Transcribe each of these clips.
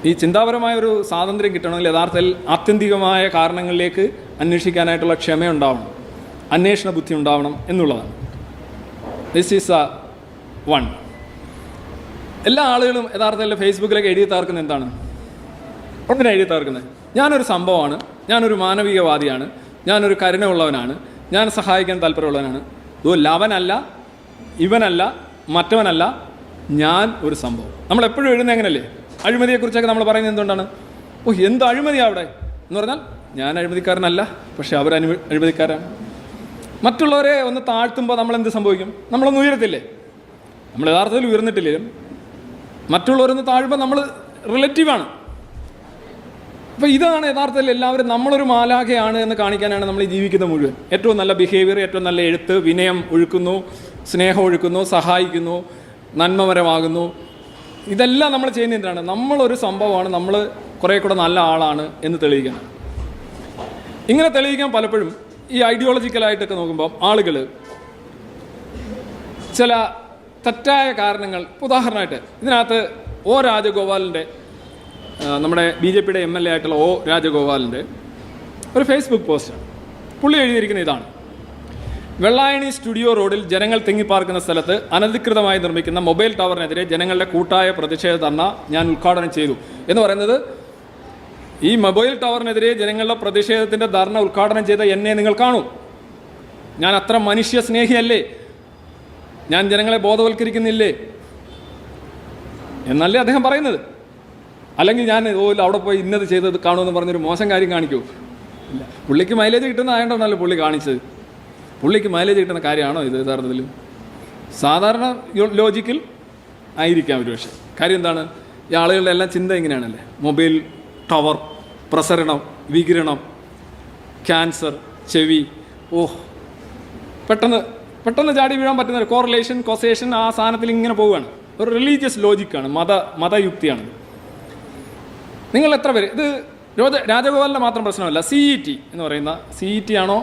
ഈ ചിന്താപരമായ ഒരു സ്വാതന്ത്ര്യം കിട്ടണമെങ്കിൽ യഥാർത്ഥത്തിൽ ആത്യന്തികമായ കാരണങ്ങളിലേക്ക് അന്വേഷിക്കാനായിട്ടുള്ള ക്ഷമയുണ്ടാവണം, അന്വേഷണ ബുദ്ധി ഉണ്ടാവണം എന്നുള്ളതാണ്. This is one. എല്ലാ ആളുകളും യഥാർത്ഥത്തിൽ ഫേസ്ബുക്കിലേക്ക് എഴുതി തീർക്കുന്നത് എന്താണ്? എന്തിനാണ് എഴുതി തീർക്കുന്നത്? ഞാനൊരു സംഭവമാണ്, ഞാനൊരു മാനവികവാദിയാണ്, ഞാനൊരു കരുണയുള്ളവനാണ്, ഞാൻ സഹായിക്കാൻ താല്പര്യമുള്ളവനാണ്. ഇതുമല്ല, അവനല്ല, ഇവനല്ല, മറ്റവനല്ല, ഞാൻ ഒരു സംഭവം. നമ്മളെപ്പോഴും എഴുതുന്നത് എങ്ങനെയല്ലേ? അഴിമതിയെക്കുറിച്ചൊക്കെ നമ്മൾ പറയുന്നത് എന്തുകൊണ്ടാണ്? എന്ത് അഴിമതിയാണ് അവിടെ എന്ന് പറഞ്ഞാൽ ഞാൻ അഴിമതിക്കാരനല്ല, പക്ഷെ അവർ അഴിമതിക്കാരാണ്. മറ്റുള്ളവരെ ഒന്ന് താഴ്ത്തുമ്പോൾ നമ്മളെന്ത് സംഭവിക്കും? നമ്മളൊന്ന് ഉയരത്തില്ലേ? നമ്മൾ യഥാർത്ഥത്തിൽ ഉയർന്നിട്ടില്ലേ? മറ്റുള്ളവരൊന്ന് താഴുമ്പോൾ നമ്മൾ റിലേറ്റീവാണ്. അപ്പോൾ ഇതാണ് യഥാർത്ഥത്തിൽ എല്ലാവരും നമ്മളൊരു മാലാഖയാണ് എന്ന് കാണിക്കാനാണ് നമ്മൾ ജീവിക്കുന്നത് മുഴുവൻ. ഏറ്റവും നല്ല ബിഹേവിയർ, ഏറ്റവും നല്ല എഴുത്ത്, വിനയം ഒഴുക്കുന്നു, സ്നേഹം ഒഴുക്കുന്നു, സഹായിക്കുന്നു, നന്മപരമാകുന്നു. ഇതെല്ലാം നമ്മൾ ചെയ്യുന്ന എന്തിനാണ്? നമ്മളൊരു സംഭവമാണ്, നമ്മൾ കുറേ കൂടെ നല്ല ആളാണ് എന്ന് തെളിയിക്കണം. ഇങ്ങനെ തെളിയിക്കാൻ പലപ്പോഴും ഈ ഐഡിയോളജിക്കലായിട്ടൊക്കെ നോക്കുമ്പോൾ ആളുകൾ ചില തെറ്റായ കാരണങ്ങൾ, ഉദാഹരണമായിട്ട് ഇതിനകത്ത് ഒ രാജഗോപാലിൻ്റെ, നമ്മുടെ BJPയുടെ MLA ആയിട്ടുള്ള ഒ രാജഗോപാലിൻ്റെ ഒരു ഫേസ്ബുക്ക് പോസ്റ്റാണ്. പുള്ളി എഴുതിയിരിക്കുന്ന ഇതാണ്: വെള്ളായണി സ്റ്റുഡിയോ റോഡിൽ ജനങ്ങൾ തിങ്ങിപ്പാർക്കുന്ന സ്ഥലത്ത് അനധികൃതമായി നിർമ്മിക്കുന്ന മൊബൈൽ ടവറിനെതിരെ ജനങ്ങളുടെ കൂട്ടായ പ്രതിഷേധ ധർണ്ണ ഞാൻ ഉദ്ഘാടനം ചെയ്തു എന്ന് പറയുന്നത്, ഈ മൊബൈൽ ടവറിനെതിരെ ജനങ്ങളുടെ പ്രതിഷേധത്തിൻ്റെ ധർണ്ണ ഉദ്ഘാടനം ചെയ്ത എന്നെ നിങ്ങൾ കാണൂ. ഞാൻ അത്ര മനുഷ്യ സ്നേഹിയല്ലേ? ഞാൻ ജനങ്ങളെ ബോധവൽക്കരിക്കുന്നില്ലേ എന്നല്ലേ അദ്ദേഹം പറയുന്നത്? അല്ലെങ്കിൽ ഞാൻ അവിടെ പോയി ഇന്നത് ചെയ്തത് കാണുമെന്ന് പറഞ്ഞൊരു മോശം കാര്യം കാണിക്കുമോ? ഇല്ല. പുള്ളിക്ക് മൈലേജ് കിട്ടുന്ന ആയതുകൊണ്ടാണല്ലോ പുള്ളി കാണിച്ചത്. പുള്ളിക്ക് മൈലേജ് കിട്ടുന്ന കാര്യമാണോ ഇത് യഥാർത്ഥത്തിൽ? സാധാരണ ലോജിക്കിൽ ആയിരിക്കാം ഒരു പക്ഷേ. കാര്യം എന്താണ്? ഈ ആളുകളുടെ എല്ലാം ചിന്ത ഇങ്ങനെയാണല്ലേ: മൊബൈൽ ടവർ, പ്രസരണം, വികിരണം, ക്യാൻസർ, ചെവി, പെട്ടെന്ന് ചാടി വീഴാൻ പറ്റുന്ന കോറിലേഷൻ, കൊസേഷൻ, ആ സാധനത്തിൽ ഇങ്ങനെ പോവുകയാണ്. ഒരു റിലീജിയസ് ലോജിക്കാണ്, മതയുക്തിയാണ്. നിങ്ങൾ എത്ര പേര് ഇത് രാജഗോപാലിൻ്റെ മാത്രം പ്രശ്നമല്ല. CET എന്ന് പറയുന്ന, CET ആണോ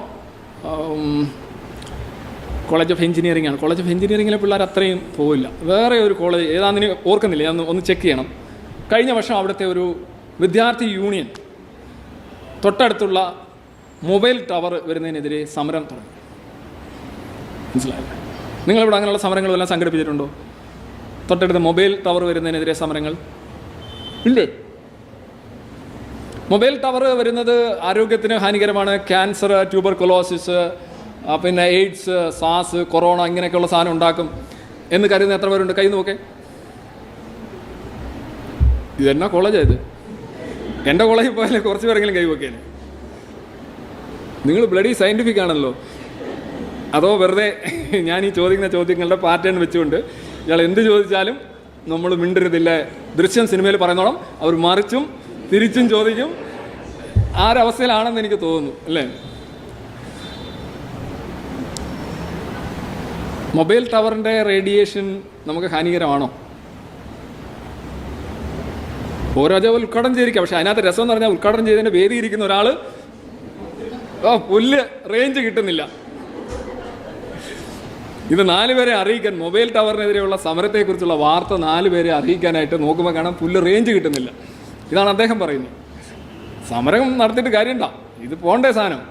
കോളേജ് ഓഫ് എഞ്ചിനീയറിംഗ് ആണ്. കോളേജ് ഓഫ് എഞ്ചിനീയറിംഗിലെ പിള്ളേർ അത്രയും പോവില്ല. വേറെ ഒരു കോളേജ് ഏതാണെന്ന് ഓർക്കുന്നില്ല, ഞാൻ ഒന്ന് ചെക്ക് ചെയ്യണം. കഴിഞ്ഞ വർഷം അവിടുത്തെ ഒരു വിദ്യാർത്ഥി യൂണിയൻ തൊട്ടടുത്തുള്ള മൊബൈൽ ടവർ വരുന്നതിനെതിരെ സമരം തുടങ്ങി. മനസ്സിലായില്ല? നിങ്ങളിവിടെ അങ്ങനെയുള്ള സമരങ്ങളെല്ലാം സംഘടിപ്പിച്ചിട്ടുണ്ടോ? തൊട്ടടുത്ത് മൊബൈൽ ടവർ വരുന്നതിനെതിരെ സമരങ്ങൾ ഇല്ലേ? മൊബൈൽ ടവർ വരുന്നത് ആരോഗ്യത്തിന് ഹാനികരമാണ്. ക്യാൻസർ, ട്യൂബർകുലോസിസ്, പിന്നെ എയ്ഡ്സ്, സാസ്, കൊറോണ, ഇങ്ങനെയൊക്കെയുള്ള സാധനം ഉണ്ടാക്കും എന്ന് കരുതുന്ന എത്ര പേരുണ്ട്? കൈ നോക്കേ. ഇതെന്നാ കോളേജാണ് ഇത്? എൻ്റെ കോളേജിൽ പോയാലേ കുറച്ച് പേരെങ്കിലും കൈ നോക്കിയാലേ. നിങ്ങൾ ബ്ലഡി സയൻറ്റിഫിക് ആണല്ലോ. അതോ വെറുതെ ഞാൻ ഈ ചോദിക്കുന്ന ചോദ്യങ്ങളുടെ പാറ്റേൺ വെച്ചുകൊണ്ട് ഇയാൾ എന്ത് ചോദിച്ചാലും നമ്മൾ മിണ്ടരുതില്ല? ദൃശ്യം സിനിമയിൽ പറയുന്നോളം അവർ മറിച്ചും തിരിച്ചും ചോദിക്കും. ആ ഒരവസ്ഥയിലാണെന്ന് എനിക്ക് തോന്നുന്നു, അല്ലേ? മൊബൈൽ ടവറിൻ്റെ റേഡിയേഷൻ നമുക്ക് ഹാനികരമാണോ? ഓരോ ഉദ്ഘാടനം ചെയ്തിരിക്കുക. പക്ഷെ അതിനകത്ത് രസം എന്ന് പറഞ്ഞാൽ ഉദ്ഘാടനം ചെയ്തതിൻ്റെ വേദി ഇരിക്കുന്ന ഒരാൾ പുല്ല് റേഞ്ച് കിട്ടുന്നില്ല. ഇത് 4 പേരെ അറിയിക്കാൻ, മൊബൈൽ ടവറിനെതിരെയുള്ള സമരത്തെക്കുറിച്ചുള്ള വാർത്ത 4 പേരെ അറിയിക്കാനായിട്ട് നോക്കുമ്പോൾ കാണാൻ പുല്ല് റേഞ്ച് കിട്ടുന്നില്ല. ഇതാണ് അദ്ദേഹം പറയുന്നത്. സമരം നടത്തിയിട്ട് കാര്യമുണ്ടോ? ഇത് പോണ്ടേ സാധനം.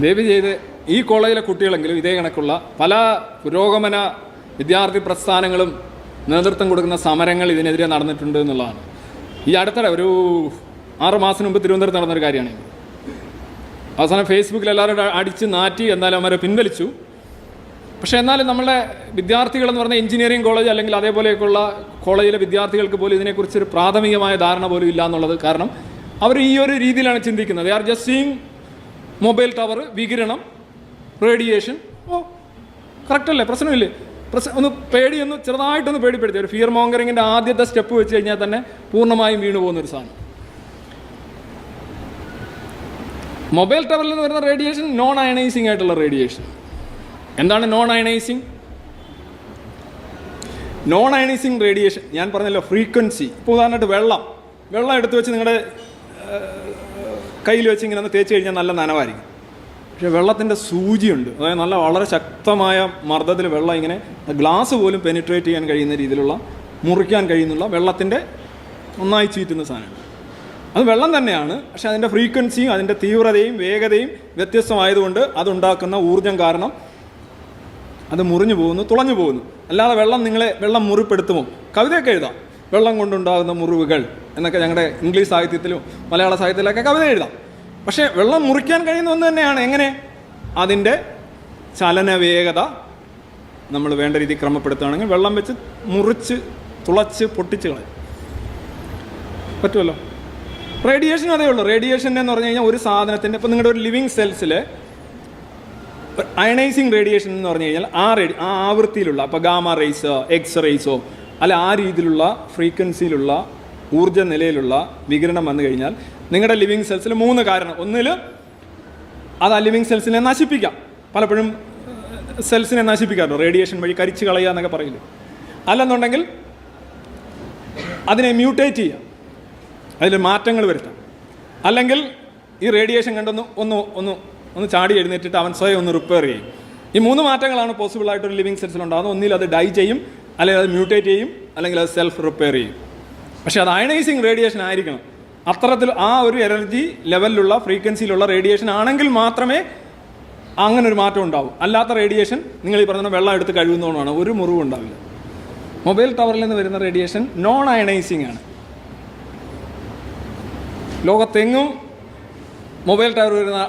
ദയവ് ചെയ്ത് ഈ കോളേജിലെ കുട്ടികളെങ്കിലും ഇതേ കണക്കുള്ള പല പുരോഗമന വിദ്യാർത്ഥി പ്രസ്ഥാനങ്ങളും നേതൃത്വം കൊടുക്കുന്ന സമരങ്ങൾ ഇതിനെതിരെ നടന്നിട്ടുണ്ട് എന്നുള്ളതാണ്. ഈ അടുത്തിടെ ഒരു 6 മാസം മുമ്പ് തിരുവനന്തപുരത്ത് നടന്നൊരു കാര്യമാണ്. അവസാനം ഫേസ്ബുക്കിൽ എല്ലാവരും അടിച്ച് നാറ്റി, എന്നാലും അവരെ പിൻവലിച്ചു. പക്ഷേ എന്നാലും നമ്മളെ വിദ്യാർത്ഥികളെന്ന് പറഞ്ഞാൽ എഞ്ചിനീയറിംഗ് കോളേജ് അല്ലെങ്കിൽ അതേപോലെയൊക്കെയുള്ള കോളേജിലെ വിദ്യാർത്ഥികൾക്ക് പോലും ഇതിനെക്കുറിച്ചൊരു പ്രാഥമികമായ ധാരണ പോലും ഇല്ല എന്നുള്ളത്. കാരണം അവർ ഈ ഒരു രീതിയിലാണ് ചിന്തിക്കുന്നത്. They are just seeing mobile tower, വികിരണം, റേഡിയേഷൻ. കറക്റ്റ് അല്ലേ? പ്രശ്നമില്ലേ? ഒന്ന് പേടിയൊന്ന് ചെറുതായിട്ടൊന്ന് പേടിപ്പെടുത്തി. ഒരു ഫിയർ മോങ്കറിങ്ങിൻ്റെ ആദ്യത്തെ സ്റ്റെപ്പ് വെച്ച് കഴിഞ്ഞാൽ തന്നെ പൂർണ്ണമായും വീണു പോകുന്നൊരു സാധനം. മൊബൈൽ ടവറിൽ നിന്ന് വരുന്ന റേഡിയേഷൻ നോൺ അയണൈസിങ് ആയിട്ടുള്ള റേഡിയേഷൻ. എന്താണ് non ionizing? Non ionizing radiation ഞാൻ പറഞ്ഞല്ലോ, ഫ്രീക്വൻസി. ഇപ്പോൾ ഉദാഹരണമായിട്ട് വെള്ളം എടുത്ത് വെച്ച് നിങ്ങളുടെ കയ്യിൽ വെച്ച് ഇങ്ങനെ ഒന്ന് തേച്ച് കഴിഞ്ഞാൽ നല്ല നനവായിരിക്കും. പക്ഷേ വെള്ളത്തിൻ്റെ സൂചിയുണ്ട്, അതായത് വളരെ ശക്തമായ മർദ്ദത്തിൽ വെള്ളം ഇങ്ങനെ ഗ്ലാസ് പോലും പെനിട്രേറ്റ് ചെയ്യാൻ കഴിയുന്ന രീതിയിലുള്ള മുറിക്കാൻ കഴിയുന്നുള്ള വെള്ളത്തിൻ്റെ നന്നായി ചീറ്റുന്ന സാധനമാണ്. അത് വെള്ളം തന്നെയാണ്, പക്ഷേ അതിൻ്റെ ഫ്രീക്വൻസിയും അതിൻ്റെ തീവ്രതയും വേഗതയും വ്യത്യസ്തമായതുകൊണ്ട് അതുണ്ടാക്കുന്ന ഊർജം കാരണം അത് മുറിഞ്ഞു പോകുന്നു, തുളഞ്ഞു പോകുന്നു. അല്ലാതെ വെള്ളം മുറിപ്പെടുത്തുമോ? കവിതയൊക്കെ എഴുതാം, വെള്ളം കൊണ്ടുണ്ടാകുന്ന മുറിവുകൾ എന്നൊക്കെ ഞങ്ങളുടെ ഇംഗ്ലീഷ് സാഹിത്യത്തിലും മലയാള സാഹിത്യത്തിലൊക്കെ കവിത എഴുതാം. പക്ഷേ വെള്ളം മുറിക്കാൻ കഴിയുന്ന ഒന്ന് തന്നെയാണ്. എങ്ങനെ? അതിൻ്റെ ചലനവേഗത നമ്മൾ വേണ്ട രീതിയിൽ ക്രമപ്പെടുത്തുകയാണെങ്കിൽ വെള്ളം വെച്ച് മുറിച്ച് തുളച്ച് പൊട്ടിച്ച് കളയും പറ്റുമല്ലോ. റേഡിയേഷനും അതേ ഉള്ളൂ. റേഡിയേഷൻ എന്ന് പറഞ്ഞു കഴിഞ്ഞാൽ ഒരു സാധനത്തിൻ്റെ, ഇപ്പോൾ നിങ്ങളുടെ ഒരു ലിവിങ് സെൽസിൽ അയണൈസിങ് റേഡിയേഷൻ എന്ന് പറഞ്ഞു കഴിഞ്ഞാൽ ആ ആവൃത്തിയിലുള്ള, ഇപ്പോൾ ഗാമ റേസോ എക്സ് റേസോ അല്ല ആ രീതിയിലുള്ള ഫ്രീക്വൻസിയിലുള്ള ഊർജ്ജ നിലയിലുള്ള വികിരണം വന്നു കഴിഞ്ഞാൽ നിങ്ങളുടെ ലിവിങ് സെൽസിൽ 3 കാരണം. ഒന്നിൽ അത് ആ ലിവിങ് സെൽസിനെ നശിപ്പിക്കാം. പലപ്പോഴും സെൽസിനെ നശിപ്പിക്കാമല്ലോ, റേഡിയേഷൻ വഴി കരിച്ച് കളയുക എന്നൊക്കെ പറയില്ലേ. അല്ലെന്നുണ്ടെങ്കിൽ അതിനെ മ്യൂട്ടേറ്റ് ചെയ്യാം, അതിൽ മാറ്റങ്ങൾ വരുത്താം. അല്ലെങ്കിൽ ഈ റേഡിയേഷൻ കണ്ടൊന്ന് ഒന്ന് ചാടി എഴുന്നേറ്റിട്ട് അവൻ സ്വയം ഒന്ന് റിപ്പയർ ചെയ്യും. ഈ 3 മാറ്റങ്ങളാണ് പോസിബിളായിട്ടൊരു ലിവിങ് സെൽസിലുണ്ടാകുന്നത്. ഒന്നിൽ അത് ഡൈ ചെയ്യും, അല്ലെങ്കിൽ അത് മ്യൂട്ടേറ്റ് ചെയ്യും, അല്ലെങ്കിൽ അത് സെൽഫ് റിപ്പയർ ചെയ്യും. പക്ഷേ അത് അയണൈസിങ് റേഡിയേഷൻ ആയിരിക്കണം. അത്തരത്തിൽ ആ ഒരു എനർജി ലെവലിലുള്ള ഫ്രീക്വൻസിയിലുള്ള റേഡിയേഷൻ ആണെങ്കിൽ മാത്രമേ അങ്ങനെ ഒരു മാറ്റം ഉണ്ടാവും. അല്ലാത്ത റേഡിയേഷൻ നിങ്ങൾ ഈ പറഞ്ഞ വെള്ളം എടുത്ത് കഴുകുന്നതുകൊണ്ടാണ് ഒരു മുറിവും ഉണ്ടാവില്ല. മൊബൈൽ ടവറിൽ നിന്ന് വരുന്ന റേഡിയേഷൻ നോൺ അയണൈസിങ് ആണ്. ലോകത്തെങ്ങും മൊബൈൽ ടവർ വരുന്ന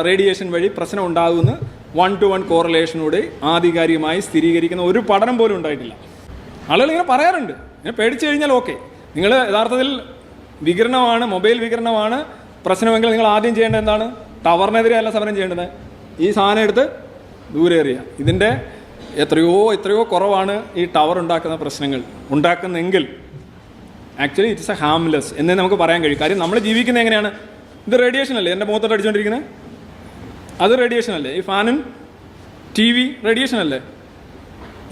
റേഡിയേഷൻ വഴി പ്രശ്നം ഉണ്ടാകുമെന്ന് 1-to-1 കോറിലേഷനോടെ ആധികാരികമായി സ്ഥിരീകരിക്കുന്ന ഒരു പഠനം പോലും ഉണ്ടായിട്ടില്ല. ആളുകൾ ഇങ്ങനെ പറയാറുണ്ട്. ഇങ്ങനെ പേടിച്ചു കഴിഞ്ഞാൽ ഓക്കെ, നിങ്ങൾ യഥാർത്ഥത്തിൽ വികിരണമാണ്, മൊബൈൽ വികിരണമാണ് പ്രശ്നമെങ്കിൽ നിങ്ങൾ ആദ്യം ചെയ്യേണ്ടത് എന്താണ്? ടവറിനെതിരെ അല്ല സമരം ചെയ്യേണ്ടത്, ഈ സാധനം എടുത്ത് ദൂരെ എറിയുക. ഇതിൻ്റെ എത്രയോ കുറവാണ് ഈ ടവർ ഉണ്ടാക്കുന്ന പ്രശ്നങ്ങൾ ഉണ്ടാക്കുന്നെങ്കിൽ ആക്ച്വലി ഇറ്റ്സ് എ ഹാംലെസ് എന്നേ നമുക്ക് പറയാൻ കഴിയും. കാര്യം നമ്മൾ ജീവിക്കുന്നത് എങ്ങനെയാണ്? ഇത് റേഡിയേഷൻ അല്ലേ എൻ്റെ മുഖത്തോട്ട് അടിച്ചുകൊണ്ടിരിക്കുന്നത്? അത് റേഡിയേഷൻ അല്ലേ? ഈ ഫാനും ടി വി റേഡിയേഷൻ അല്ലേ?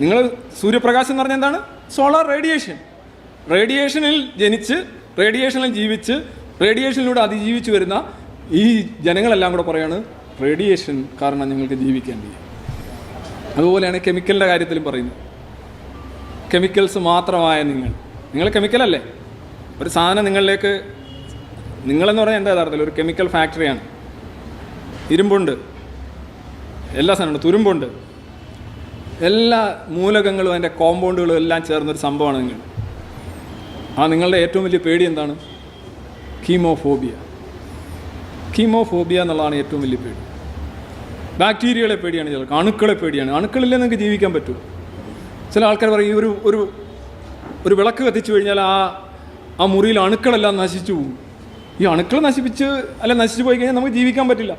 നിങ്ങൾ സൂര്യപ്രകാശം എന്ന് പറഞ്ഞാൽ എന്താണ്? Solar radiation. റേഡിയേഷനിൽ ജനിച്ച് റേഡിയേഷനിൽ ജീവിച്ച് റേഡിയേഷനിലൂടെ അതിജീവിച്ച് വരുന്ന ഈ ജനങ്ങളെല്ലാം കൂടെ പറയാണ് റേഡിയേഷൻ കാരണം ഞങ്ങൾക്ക് ജീവിക്കാൻ കഴിയും. അതുപോലെയാണ് കെമിക്കലിൻ്റെ കാര്യത്തിലും പറയുന്നത്. കെമിക്കൽസ് മാത്രമായ നിങ്ങൾ കെമിക്കലല്ലേ? ഒരു സാധനം നിങ്ങളിലേക്ക്, നിങ്ങളെന്ന് പറഞ്ഞാൽ എന്താ യഥാർത്ഥത്തിൽ ഒരു കെമിക്കൽ ഫാക്ടറിയാണ്. ഇരുമ്പുണ്ട്, എല്ലാ സാധനമുണ്ട്, തുരുമ്പുണ്ട്, എല്ലാ മൂലകങ്ങളും അതിൻ്റെ കോമ്പൗണ്ടുകളും എല്ലാം ചേർന്നൊരു സംഭവമാണ് നിങ്ങൾ. നിങ്ങളുടെ ഏറ്റവും വലിയ പേടി എന്താണ്? കീമോഫോബിയ എന്നുള്ളതാണ് ഏറ്റവും വലിയ പേടി. ബാക്ടീരിയകളെ പേടിയാണ് ചിലർക്ക്, അണുക്കളെ പേടിയാണ്. അണുക്കളില്ലേ നിങ്ങൾക്ക് ജീവിക്കാൻ പറ്റുമോ? ചില ആൾക്കാർ പറയും ഒരു വിളക്ക് കത്തിച്ചു കഴിഞ്ഞാൽ ആ മുറിയിൽ അണുക്കളെല്ലാം നശിച്ചു പോകും. ഈ അണുക്കൾ നശിച്ചു പോയി കഴിഞ്ഞാൽ നമുക്ക് ജീവിക്കാൻ പറ്റില്ല.